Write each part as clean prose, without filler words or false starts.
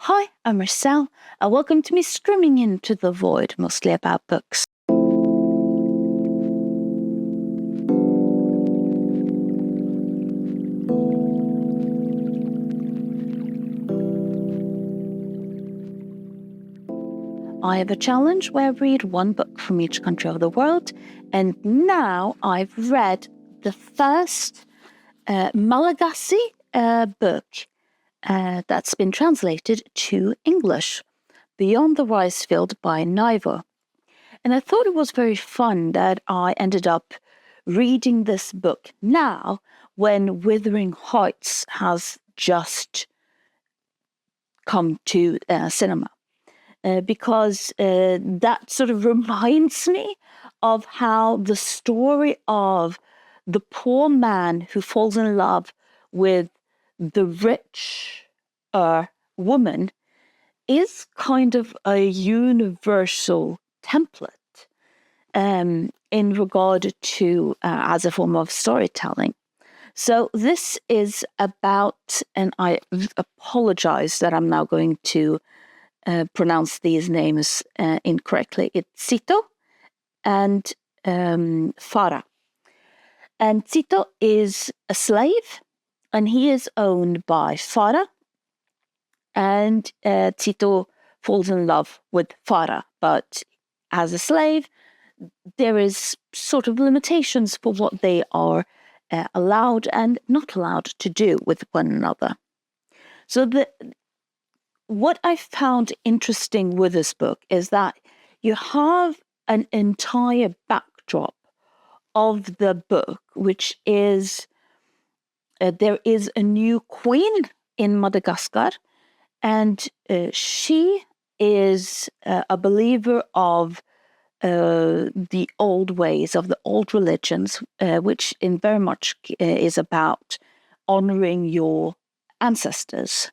Hi, I'm Marcel, and welcome to me screaming into the void, mostly about books. I have a challenge where I read one book from each country of the world, and now I've read the first Malagasy book that's been translated to English, Beyond the Rice Field by Navi. And I thought it was very fun that I ended up reading this book now when Wuthering Heights has just come to cinema. Because that sort of reminds me of how the story of the poor man who falls in love with the rich woman is kind of a universal template in regard to as a form of storytelling. So this is about, and I apologize that I'm now going to pronounce these names incorrectly. It's Cito and Farah. And Cito is a slave, and he is owned by Farah. And Cito falls in love with Farah, but as a slave, there is sort of limitations for what they are allowed and not allowed to do with one another. So what I found interesting with this book is that you have an entire backdrop of the book, which is there is a new queen in Madagascar, and she is a believer of the old ways, of the old religions, which in very much is about honoring your ancestors,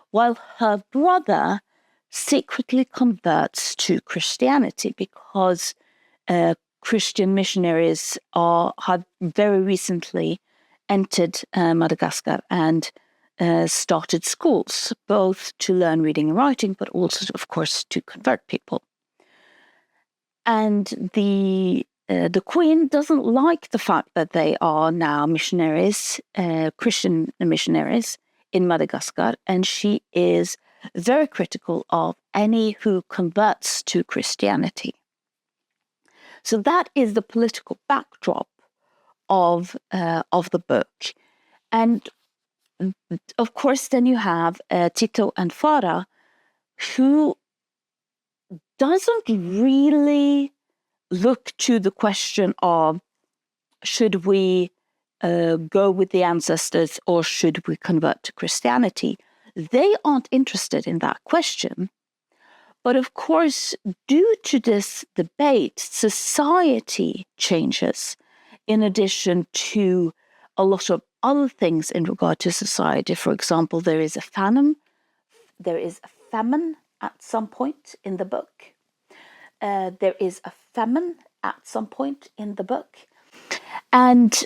while her brother secretly converts to Christianity because Christian missionaries have very recently entered Madagascar and started schools, both to learn reading and writing, but also, of course, to convert people. And the queen doesn't like the fact that they are now missionaries, Christian missionaries in Madagascar, and she is very critical of any who converts to Christianity. So that is the political backdrop of the book. And of course, then you have Cito and Farah, who doesn't really look to the question of should we go with the ancestors or should we convert to Christianity. They aren't interested in that question. But of course, due to this debate, society changes in addition to a lot of other things in regard to society. For example, there is a famine at some point in the book. And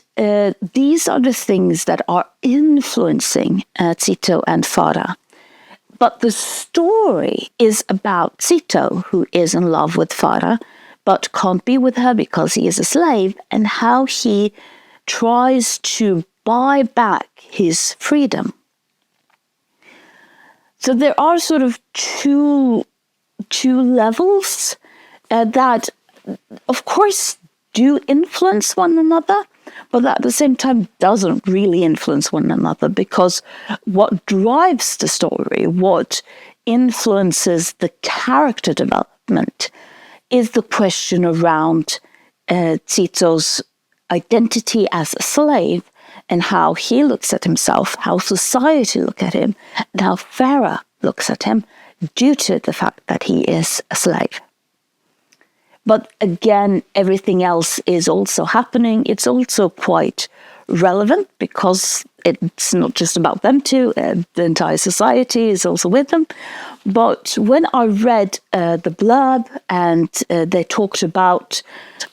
these are the things that are influencing Cito and Farah. But the story is about Cito, who is in love with Farah, but can't be with her because he is a slave, and how he tries to buy back his freedom. So there are sort of two levels that, of course, do influence one another, but at the same time doesn't really influence one another, because what drives the story, what influences the character development, is the question around Cito's identity as a slave and how he looks at himself, how society looks at him, and how Farah looks at him due to the fact that he is a slave. But again, everything else is also happening. It's also quite relevant because it's not just about them two. The entire society is also with them. But when I read the blurb and they talked about,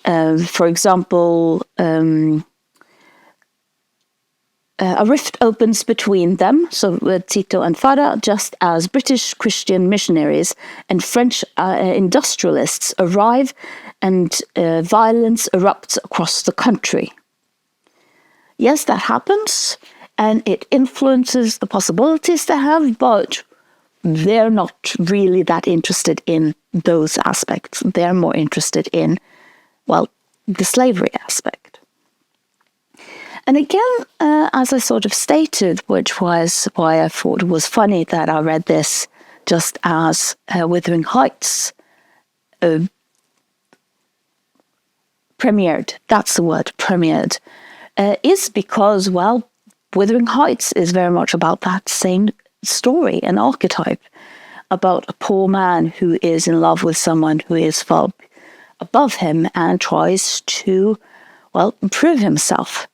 for example, a rift opens between them, so Tito and Farah, just as British Christian missionaries and French industrialists arrive and violence erupts across the country. Yes, that happens, and it influences the possibilities they have, but they're not really that interested in those aspects. They're more interested in, well, the slavery aspect. And again, as I sort of stated, which was why I thought it was funny that I read this just as Wuthering Heights premiered, that's the word, premiered, is because, well, Wuthering Heights is very much about that same story, an archetype about a poor man who is in love with someone who is far above him and tries to, well, improve himself.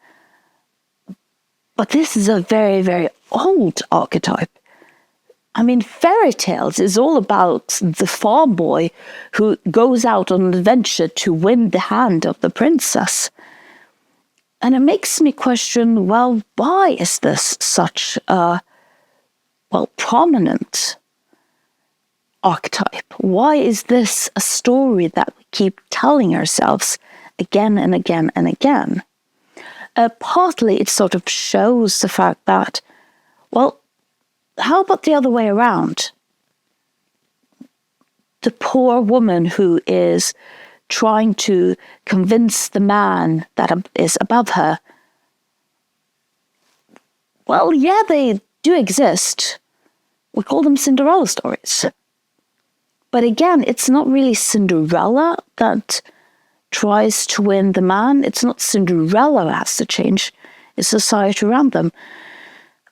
But this is a very, very old archetype. I mean, fairy tales is all about the farm boy who goes out on an adventure to win the hand of the princess. And it makes me question, well, why is this such a, well, prominent archetype? Why is this a story that we keep telling ourselves again and again and again? Partly it sort of shows the fact that, well, how about the other way around? The poor woman who is trying to convince the man that is above her. Well, yeah, they do exist. We call them Cinderella stories. But again, it's not really Cinderella that tries to win the man. It's not Cinderella who has to change. It's society around them.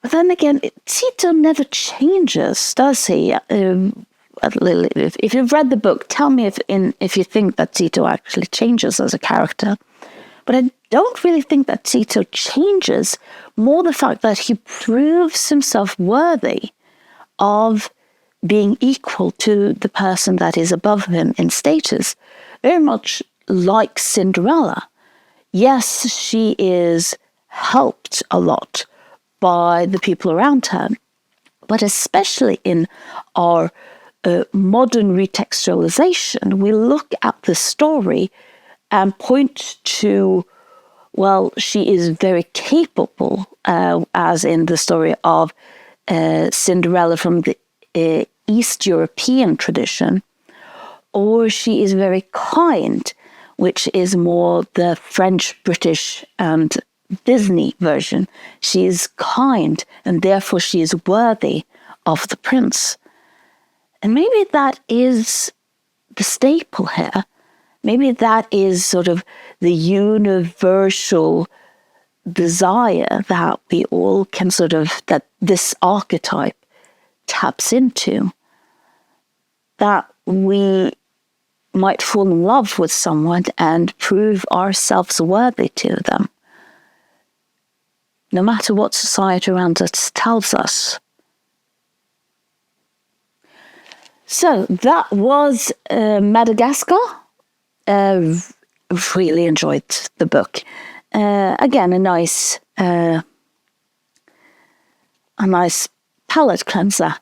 But then again, Tito never changes, does he? If you've read the book, tell me if you think that Tito actually changes as a character. But I don't really think that Tito changes. More the fact that he proves himself worthy of being equal to the person that is above him in status. Very much like Cinderella. Yes, she is helped a lot by the people around her, but especially in our modern retextualization, we look at the story and point to, well, she is very capable, as in the story of Cinderella from the East European tradition, or she is very kind, which is more the French, British, and Disney version. She is kind, and therefore she is worthy of the prince. And maybe that is the staple here. Maybe that is sort of the universal desire that we all can sort of, that this archetype taps into. That we might fall in love with someone and prove ourselves worthy to them, no matter what society around us tells us. So that was Madagascar. Really enjoyed the book. Again, a nice palate cleanser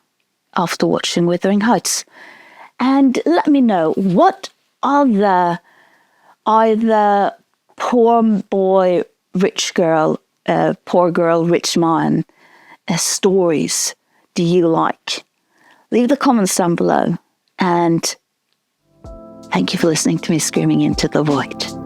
after watching Wuthering Heights. And let me know, what other either poor boy, rich girl, poor girl, rich man stories do you like? Leave the comments down below, and thank you for listening to me screaming into the void.